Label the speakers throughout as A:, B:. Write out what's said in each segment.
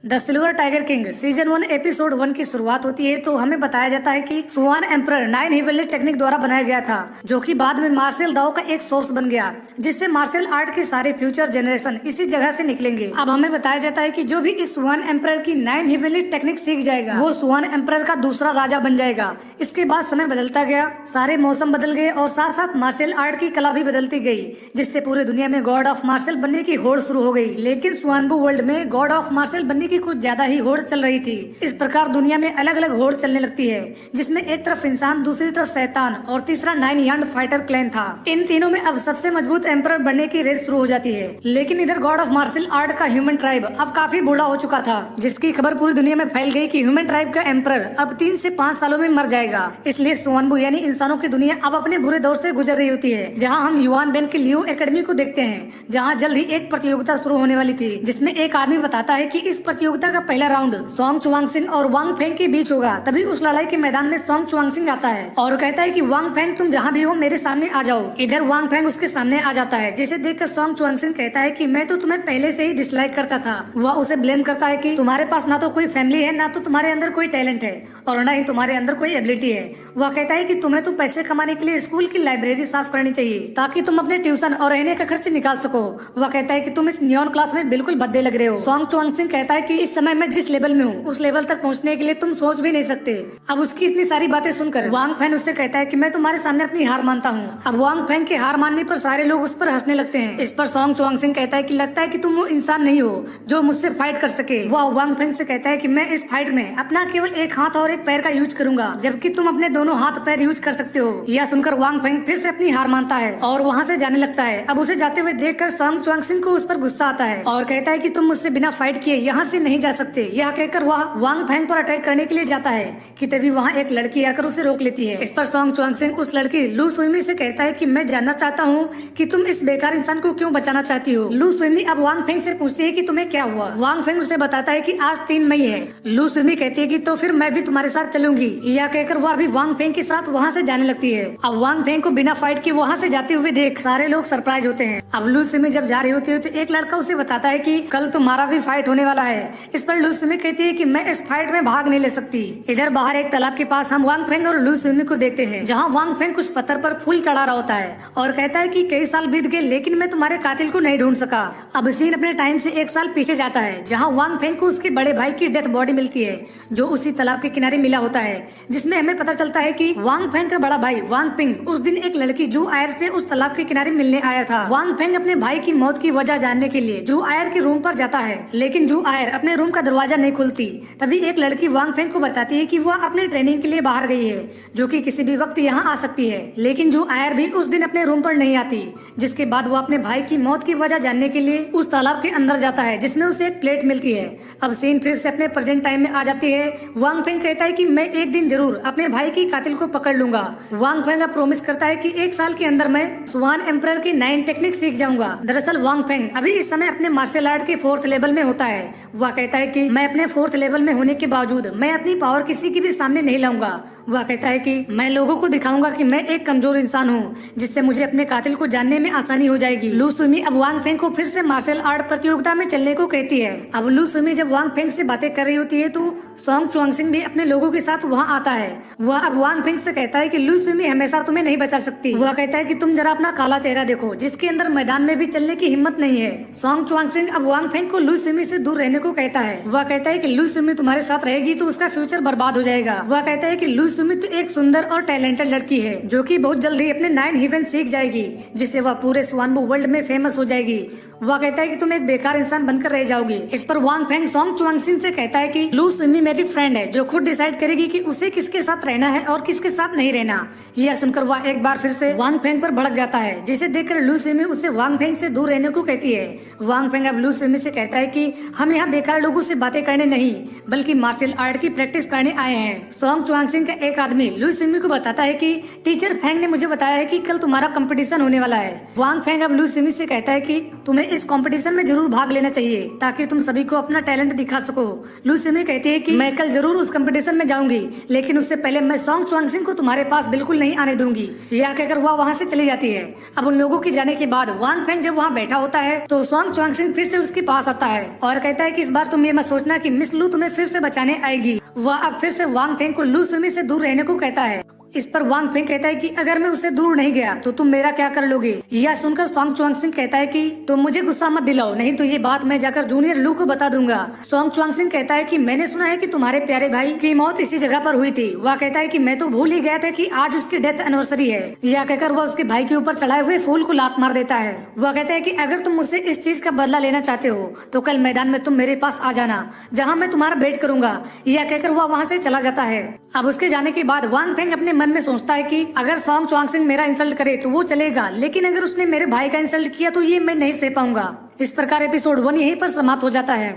A: The silver tiger king season 1 episode 1 की शुरुआत होती है तो हमें बताया जाता है कि सुआन एम्परर 9 हिवेली टेक्निक द्वारा बनाया गया था, जो कि बाद में मार्शल दाओ का एक सोर्स बन गया, जिससे मार्शल आर्ट के सारे फ्यूचर जनरेशन इसी जगह से निकलेंगे। अब हमें बताया जाता है कि जो भी इस सुआन एम्परर की 9 हिवेली टेक्निक सीख जाएगा वो सुआन एम्परर का दूसरा राजा बन जाएगा। इसके बाद समय बदलता गया, सारे मौसम बदल गए और साथ साथ मार्शल आर्ट की कला भी बदलती गई, जिससे पूरी दुनिया में गॉड ऑफ मार्शल बनने की होड़ शुरू हो गई। लेकिन सुआनबू वर्ल्ड में गॉड ऑफ मार्शल बनने की कुछ ज्यादा ही होड़ चल रही थी। इस प्रकार दुनिया में अलग अलग होड़ चलने लगती है, जिसमें एक तरफ इंसान, दूसरी तरफ शैतान और तीसरा 9 यार्ड फाइटर क्लैन था। इन तीनों में अब सबसे मजबूत एम्परर बनने की रेस शुरू हो जाती है। लेकिन इधर गॉड ऑफ मार्शल आर्ट का ह्यूमन ट्राइब अब काफी बूढ़ा हो चुका था, जिसकी खबर पूरी दुनिया में फैल गई कि ह्यूमन ट्राइब का एम्परर अब 3 से 5 सालों में मर जाएगा। इसलिए सुआनबू यानी इंसानों की दुनिया अब अपने बुरे दौर से गुजर रही होती है, जहाँ हम युवान बेन की लियो एकेडमी को देखते हैं, जहाँ जल्द ही एक प्रतियोगिता शुरू होने वाली थी, जिसमें एक आदमी बताता है कि इस प्रतियोगिता का पहला राउंड सोंग चुआंगसिंग और वांग फेंग के बीच होगा। तभी उस लड़ाई के मैदान में सोंग चुआंगसिंग आता है और कहता है कि वांग फेंग तुम जहाँ भी हो मेरे सामने आ जाओ। इधर वांग फेंग उसके सामने आ जाता है, जिसे देखकर सोंग चुआंगसिंग कहता है कि मैं तो तुम्हें पहले से ही डिसलाइक करता था। वह उसे ब्लेम करता है कि तुम्हारे पास ना तो कोई फैमिली है, ना तो तुम्हारे अंदर कोई टैलेंट है और न ही तुम्हारे अंदर कोई एबिलिटी है। वह कहता है कि तुम्हें तो पैसे कमाने के लिए स्कूल की लाइब्रेरी साफ करनी चाहिए, ताकि तुम अपने ट्यूशन और रहने का खर्च निकाल सको। वह कहता है कि तुम इस नियॉन क्लास में बिल्कुल भद्दे लग रहे हो। सोंग चुआंगसिंग कहता है कि इस समय मैं जिस लेवल में हूँ उस लेवल तक पहुँचने के लिए तुम सोच भी नहीं सकते। अब उसकी इतनी सारी बातें सुनकर वांग फैंग उससे कहता है कि मैं तुम्हारे सामने अपनी हार मानता हूँ। अब वांग फैंग के हार मानने पर सारे लोग उस पर हंसने लगते हैं। इस पर सोंग चुआंगसिंग कहता है कि लगता है कि तुम वो इंसान नहीं हो जो मुझसे फाइट कर सके। वह वांग फैंग से कहता है कि मैं इस फाइट में अपना केवल एक हाथ और एक पैर का यूज करूंगा, जबकि तुम अपने दोनों हाथ पैर यूज कर सकते हो। यह सुनकर वांग फैंग फिर से अपनी हार मानता है और वहाँ से जाने लगता है। अब उसे जाते हुए देखकर सोंग चुआंगसिंग को उस पर गुस्सा आता है और कहता है कि तुम मुझसे बिना फाइट किए यहाँ से नहीं जा सकते। यह कहकर वह वांग फैंग पर अटैक करने के लिए जाता है कि तभी वहाँ एक लड़की आकर उसे रोक लेती है। इस पर सोंग चुआंगसिंग उस लड़की लू सुइमी से कहता है कि मैं जानना चाहता हूँ कि तुम इस बेकार इंसान को क्यों बचाना चाहती हो। लू सुइमी अब वांग फेंग से पूछती है कि तुम्हें क्या हुआ। वांग फेंग उसे बताता है कि आज 3 मई है। लू सुइमी कहती है कि तो फिर मैं भी तुम्हारे साथ चलूंगी। यह कहकर वह भी वांग फेंग के साथ वहाँ से जाने लगती है। अब वांग फेंग को बिना फाइट के वहाँ से जाते हुए देख सारे लोग सरप्राइज होते हैं। अब लू सुइमी जब जा रही होती है तो एक लड़का उसे बताता है कि कल तुम्हारा भी फाइट होने वाला है। इस पर लू सुइमी कहती है कि मैं इस फाइट में भाग नहीं ले सकती। इधर बाहर एक तालाब के पास हम वांग फेंग और लू सुइमी को देखते हैं, जहाँ वांग फेंग कुछ पत्थर पर फूल चढ़ा रहा होता है और कहता है कि कई साल बीत गए लेकिन मैं तुम्हारे कातिल को नहीं ढूंढ सका। अब सीन अपने टाइम से 1 साल पीछे जाता है, जहाँ वांग फेंग को उसके बड़े भाई की डेथ बॉडी मिलती है, जो उसी तालाब के किनारे मिला होता है, जिसमें हमें पता चलता है कि वांग फेंग का बड़ा भाई वांग पिंग उस दिन एक लड़की जू आयर से उस तालाब के किनारे मिलने आया था। वांग फेंग अपने भाई की मौत की वजह जानने के लिए जू आयर के रूम पर जाता है, लेकिन जू आयर अपने रूम का दरवाजा नहीं खुलती। तभी एक लड़की वांग फेंग को बताती है कि वह अपने ट्रेनिंग के लिए बाहर गई है, जो कि किसी भी वक्त यहाँ आ सकती है। लेकिन जू आयर भी उस दिन अपने रूम पर नहीं आती, जिसके बाद वो अपने भाई की मौत की वजह जानने के लिए उस तालाब के अंदर जाता है, जिसमें उसे एक प्लेट मिलती है। अब सीन फिर से अपने प्रेजेंट टाइम में आ जाती है। वांग फेंग कहता है कि मैं एक दिन जरूर अपने भाई की कातिल को पकड़ लूंगा। वांग फेंग प्रॉमिस करता है कि 1 साल के अंदर मैं सुआन एम्परर की 9 टेक्निक सीख जाऊंगा। दरअसल वांग फेंग अभी इस समय अपने मार्शल आर्ट के 4th लेवल में होता है। वह कहता है कि मैं अपने 4th लेवल में होने के बावजूद मैं अपनी पावर किसी की भी सामने नहीं लाऊंगा। वह कहता है कि मैं लोगों को दिखाऊंगा कि मैं एक कमजोर इंसान हूँ, जिससे मुझे अपने कातिल को जानने में आसानी हो जाएगी। लू सुइमी अब वांग फेंग को फिर से मार्शल आर्ट प्रतियोगिता में चलने को कहती है। अब लू सुइमी जब वांग फेंग से बातें कर रही होती है तो सोंग चुआंगसिंग भी अपने लोगों के साथ वहाँ आता है। वह अब वांग फेंग से कहता है कि लू सुइमी हमेशा तुम्हें नहीं बचा सकती। वह कहता है कि तुम जरा अपना काला चेहरा देखो, जिसके अंदर मैदान में भी चलने की हिम्मत नहीं है। सोंग चुआंगसिंग अब वांग फेंग को लू सुइमी से दूर रहने को कहता है। वह कहता है कि लू सुइमी तुम्हारे साथ रहेगी तो उसका फ्यूचर बर्बाद हो जाएगा। वह कहता है कि लू सुइमी तो एक सुंदर और टैलेंटेड लड़की है, जो कि बहुत जल्दी अपने 9 हिवन सीख जाएगी, जिससे वह पूरे सुआनबू वर्ल्ड में फेमस हो जाएगी। वह कहता है कि तुम एक बेकार इंसान बनकर रह जाओगी। इस पर वांग फेंग सोंग चुआंगसिंग से कहता है कि लू सुइमी मेरी फ्रेंड है, जो खुद डिसाइड करेगी कि उसे किसके साथ रहना है और किसके साथ नहीं रहना। यह सुनकर वह एक बार फिर से वांग फेंग पर भड़क जाता है, जिसे देखकर लू सुइमी उससे वांग फेंग से दूर रहने को कहती है। वांग फेंग अब लू सुइमी से कहता है कि हम यहाँ बेकार लोगों से बातें करने नहीं, बल्कि मार्शल आर्ट की प्रैक्टिस करने आए हैं। सोंग चुआंगसिंग का एक आदमी लू सुइमी को बताता है कि टीचर फेंग ने मुझे बताया है कि कल तुम्हारा कंपटीशन होने वाला है। वांग फेंग अब लू सुइमी से कहता है कि तुम्हें तुम्हें इस कंपटीशन में जरूर भाग लेना चाहिए ताकि तुम सभी को अपना टैलेंट दिखा सको। लू सिमी कहती है कि मैं कल जरूर उस कंपटीशन में जाऊंगी, लेकिन उससे पहले मैं सोंग च्वांगसिंग को तुम्हारे पास बिल्कुल नहीं आने दूंगी। यह कहकर वह वहाँ से चली जाती है। अब उन लोगों के जाने के बाद वांग फेंग जब वहाँ बैठा होता है तो सोंग च्वांगसिंग फिर से उसके पास आता है और कहता है कि इस बार तुम ये मत सोचना कि मिस लू तुम्हें फिर से बचाने आएगी। वह अब फिर से वांग फेंग को लू सिमी से दूर रहने को कहता है। इस पर वांग फेंग कहता है कि अगर मैं उससे दूर नहीं गया तो तुम मेरा क्या कर लोगे। यह सुनकर सोंग च्वांगसिंग कहता है कि तुम मुझे गुस्सा मत दिलाओ, नहीं तो ये बात मैं जाकर जूनियर लू को बता दूंगा। सोंग च्वांगसिंग कहता है कि मैंने सुना है कि तुम्हारे प्यारे भाई की मौत इसी जगह पर हुई थी। वह कहता है कि मैं तो भूल ही गया था कि आज उसकी डेथ एनिवर्सरी है। यह कहकर वह उसके भाई के ऊपर चढ़ाए हुए फूल को लात मार देता है। वह कहता है कि अगर तुम मुझसे इस चीज का बदला लेना चाहते हो तो कल मैदान में तुम मेरे पास आ जाना, जहाँ मैं तुम्हारा वेट करूंगा। यह कहकर वह वहाँ से चला जाता है। अब उसके जाने के बाद वांग फेंग अपने मन में सोचता है कि अगर सोंग च्वांगसिंग मेरा इंसल्ट करे तो वो चलेगा, लेकिन अगर उसने मेरे भाई का इंसल्ट किया तो ये मैं नहीं सह पाऊंगा। इस प्रकार एपिसोड 1 यहीं पर समाप्त हो जाता है।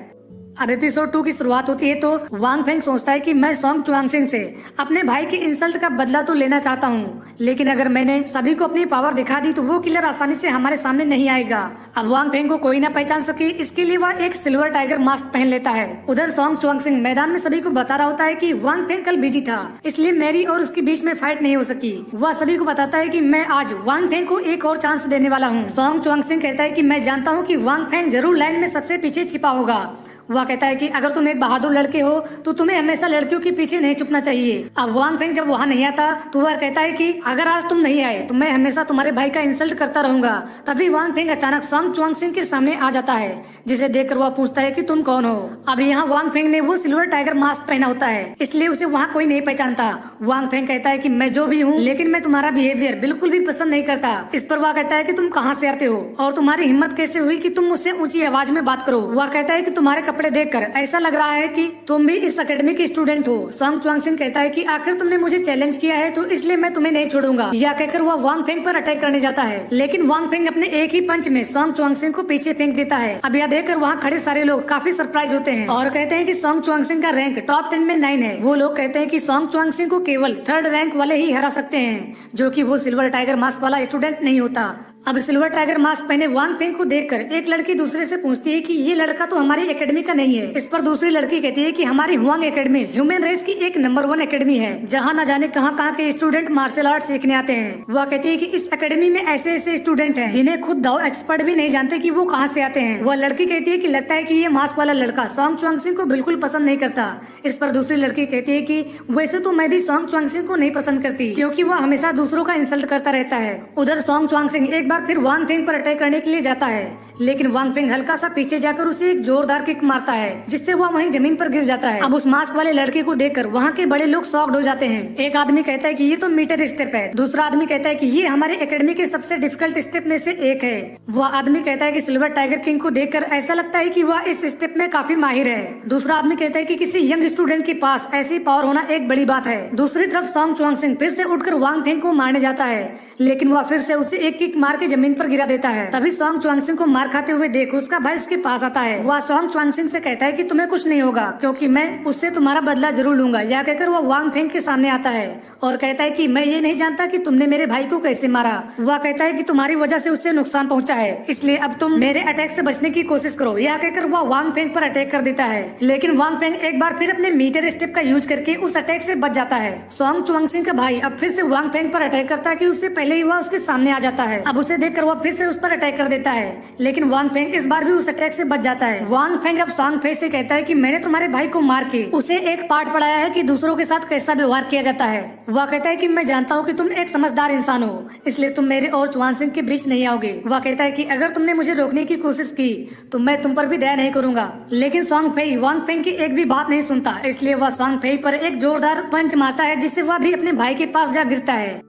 A: अब एपिसोड 2 की शुरुआत होती है तो वांग फेंग सोचता है कि मैं सोंग च्वांगसिंग से अपने भाई के इंसल्ट का बदला तो लेना चाहता हूँ, लेकिन अगर मैंने सभी को अपनी पावर दिखा दी तो वो किलर आसानी से हमारे सामने नहीं आएगा। अब वांग फेंग को कोई ना पहचान सके इसके लिए वह एक सिल्वर टाइगर मास्क पहन लेता है। उधर सोंग च्वांगसिंग मैदान में सभी को बता रहा होता है कि वांग फेंग कल बिजी था, इसलिए मेरी और उसके बीच में फाइट नहीं हो सकी। वह सभी को बताता है कि मैं आज वांग फेंग को एक और चांस देने वाला हूँ। सोंग च्वांगसिंग कहता है कि मैं जानता हूँ कि वांग फेंग जरूर लाइन में सबसे पीछे छिपा होगा। वह कहता है कि अगर तुम एक बहादुर लड़के हो तो तुम्हें हमेशा लड़कियों के पीछे नहीं छुपना चाहिए। अब वांग फेंग जब वहाँ नहीं आता तो वह कहता है कि अगर आज तुम नहीं आए तो मैं हमेशा तुम्हारे भाई का इंसल्ट करता रहूंगा। तभी वांग फेंग अचानक सोंग च्वांगसिंग के सामने आ जाता है, जिसे देखकर वह पूछता है कि तुम कौन हो। अब यहाँ वांग फेंग ने वो सिल्वर टाइगर मास्क पहना होता है, इसलिए उसे वहाँ कोई नहीं पहचानता। वांग फेंग कहता है कि मैं जो भी हूँ, लेकिन मैं तुम्हारा बिहेवियर बिल्कुल भी पसंद नहीं करता। इस पर वह कहता है कि तुम कहाँ से आते हो और तुम्हारी हिम्मत कैसे हुई कि तुम मुझसे ऊंची आवाज में बात करो। वह कहता है कि तुम्हारे कपड़े देखकर ऐसा लग रहा है कि तुम भी इस एकेडमी के स्टूडेंट हो। सोंग च्वांगसिंग कहता है कि आखिर तुमने मुझे चैलेंज किया है तो इसलिए मैं तुम्हें नहीं छोड़ूंगा। यह कहकर वह वांग फेंग पर अटैक करने जाता है, लेकिन वांग फेंग अपने एक ही पंच में सोंग च्वांगसिंग को पीछे फेंक देता है। अब यह देखकर वहाँ खड़े सारे लोग काफी सरप्राइज होते हैं और कहते हैं कि सोंग च्वांगसिंग का रैंक टॉप 10 में 9 है। वो लोग कहते हैं कि सोंग च्वांगसिंग को केवल 3rd रैंक वाले ही हरा सकते हैं, जो कि वो सिल्वर टाइगर मास्क वाला स्टूडेंट नहीं होता। अब सिल्वर टाइगर मास्क पहने वांग फेंग को देखकर एक लड़की दूसरे से पूछती है कि ये लड़का तो हमारी एकेडमी का नहीं है। इस पर दूसरी लड़की कहती है कि हमारी हुआंग एकेडमी ह्यूमन रेस की एक नंबर 1 एकेडमी है, जहाँ न जाने कहाँ के स्टूडेंट मार्शल आर्ट सीखने आते हैं। वह कहती है कि इस एकेडमी में ऐसे ऐसे स्टूडेंट हैं जिन्हें खुद दाव एक्सपर्ट भी नहीं जानते कि वो कहाँ से आते हैं। वह लड़की कहती है कि लगता है कि ये मास्क वाला लड़का सोंग च्वांगसिंग को बिल्कुल पसंद नहीं करता। इस पर दूसरी लड़की कहती है कि वैसे तो मैं भी सोंग च्वांगसिंग को नहीं पसंद करती, क्योंकि वह हमेशा दूसरों का इंसल्ट करता रहता है। उधर सोंग च्वांगसिंग एक बार फिर वांग फेंग अटैक करने के लिए जाता है, लेकिन वांग फेंग हल्का सा पीछे जाकर उसे एक जोरदार किक मारता है, जिससे वह वहीं जमीन पर गिर जाता है। अब उस मास्क वाले लड़के को देखकर वहाँ के बड़े लोग शॉक्ड हो जाते हैं। एक आदमी कहता है कि ये तो मीटर स्टेप है, दूसरा आदमी कहता है कि ये हमारे एकेडमी के सबसे डिफिकल्ट स्टेप में से एक है। वह आदमी कहता है कि सिल्वर टाइगर किंग को देखकर ऐसा लगता है कि वह इस स्टेप में काफी माहिर है। दूसरा आदमी कहता है कि किसी यंग स्टूडेंट के पास ऐसी पावर होना एक बड़ी बात है। दूसरी तरफ सोंग च्वांगसिंग फिर से उठकर वांग फेंग को मारने जाता है, लेकिन वह फिर से उसे एक किक मार के जमीन पर गिरा देता है। तभी सोंग च्वांगसिंग को मार खाते हुए देख उसका भाई उसके पास आता है। वह सोंग च्वांगसिंग से कहता है कि तुम्हें कुछ नहीं होगा, क्योंकि मैं उससे तुम्हारा बदला जरूर लूंगा। यह कहकर वह वांग फेंग के सामने आता है और कहता है कि मैं ये नहीं जानता कि तुमने मेरे भाई को कैसे मारा। वह कहता है कि तुम्हारी वजह से उससे नुकसान पहुंचा है, इसलिए अब तुम मेरे अटैक से बचने की कोशिश करो। यह कहकर वह वांग फेंग पर अटैक कर देता है, लेकिन वांग फेंग एक बार फिर अपने मीटर स्टेप का यूज करके उस अटैक से बच जाता है। सोंग च्वांगसिंग का भाई अब फिर से वांग फेंग पर अटैक करता है कि उससे पहले ही वह उसके सामने आ जाता है। अब उसे देखकर वह फिर से उस पर अटैक कर देता है, लेकिन वांग फेंग इस बार भी उस अटैक से बच जाता है। वांग फेंग अब सोंग फे से कहता है कि मैंने तुम्हारे भाई को मार के उसे एक पाठ पढ़ाया है कि दूसरों के साथ कैसा व्यवहार किया जाता है। वह कहता है कि मैं जानता हूँ कि तुम एक समझदार इंसान हो, इसलिए तुम मेरे और च्वांगसिंग के बीच नहीं आओगे। वह कहता है कि अगर तुमने मुझे रोकने की कोशिश की तो मैं तुम पर भी दया नहीं करूंगा। लेकिन सोंग फे वांग फेंग की एक भी बात नहीं सुनता, इसलिए वह सोंग फे पर एक जोरदार पंच मारता है, जिससे वह भी अपने भाई के पास जा गिरता है।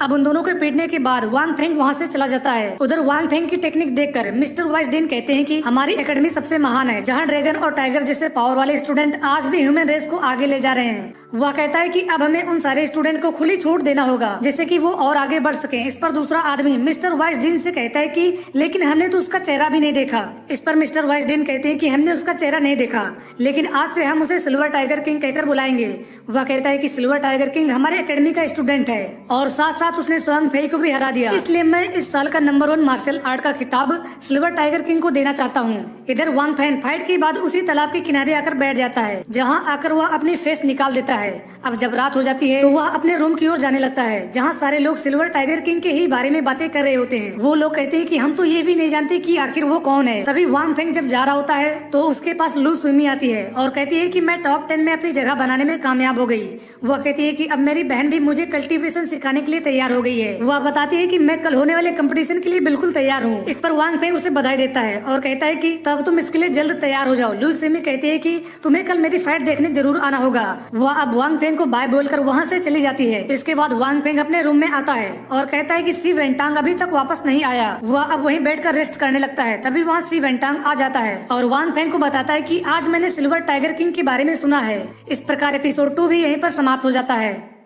A: अब उन दोनों के पीटने के बाद वांग फेंग वहाँ से चला जाता है। उधर वांग फेंग की टेक्निक देखकर मिस्टर वाइसडेन कहते हैं कि हमारी एकेडमी सबसे महान है, जहाँ ड्रैगन और टाइगर जैसे पावर वाले स्टूडेंट आज भी ह्यूमन रेस को आगे ले जा रहे हैं। वह कहता है कि अब हमें उन सारे स्टूडेंट को खुली छूट देना होगा, जिससे कि वो और आगे बढ़ सके। इस पर दूसरा आदमी मिस्टर वाइसडेन से कहता है कि लेकिन हमने तो उसका चेहरा भी नहीं देखा। इस पर मिस्टर वाइसडेन कहते हैं कि हमने उसका चेहरा नहीं देखा, लेकिन आज से हम उसे सिल्वर टाइगर किंग कहकर बुलाएंगे। वह कहता है कि सिल्वर टाइगर किंग हमारे एकेडमी का स्टूडेंट है और साथ साथ साथ उसने स्वांग फेई को भी हरा दिया। इसलिए मैं इस साल का नंबर 1 मार्शल आर्ट का खिताब सिल्वर टाइगर किंग को देना चाहता हूँ। इधर वांग फैन फाइट के बाद उसी तालाब के किनारे आकर बैठ जाता है, जहाँ आकर वह अपनी फेस निकाल देता है। अब जब रात हो जाती है तो वह अपने रूम की ओर जाने लगता है, जहाँ सारे लोग सिल्वर टाइगर किंग के ही बारे में बातें कर रहे होते हैं। वो लोग कहते हैं कि हम तो ये भी नहीं जानते कि आखिर वो कौन है। तभी वांग फेंग जब जा रहा होता है तो उसके पास लू सुमी आती है और कहती है कि मैं टॉप 10 में अपनी जगह बनाने में कामयाब हो गई। वह कहती है कि अब मेरी बहन भी मुझे कल्टीवेशन सिखाने के लिए तैयार हो गई है। वह बताती है कि मैं कल होने वाले कंपटीशन के लिए बिल्कुल तैयार हूँ। इस पर वांग फेंग उसे बधाई देता है और कहता है कि तब तुम इसके लिए जल्द तैयार हो जाओ। लू सुमी कहती है कि तुम्हें कल मेरी फाइट देखने जरूर आना होगा। वह अब वांग फेंग को बाय बोलकर वहाँ से चली जाती है। इसके बाद वांग फेंग अपने रूम में आता है और कहता है कि सी वेंटांग अभी तक वापस नहीं आया। वह अब वहीं बैठकर रेस्ट करने लगता है। तभी वहाँ सी वेंटांग आ जाता है और वांग फेंग को बताता है कि आज मैंने सिल्वर टाइगर किंग के बारे में सुना है। इस प्रकार एपिसोड 2 भी यहीं पर समाप्त हो जाता है।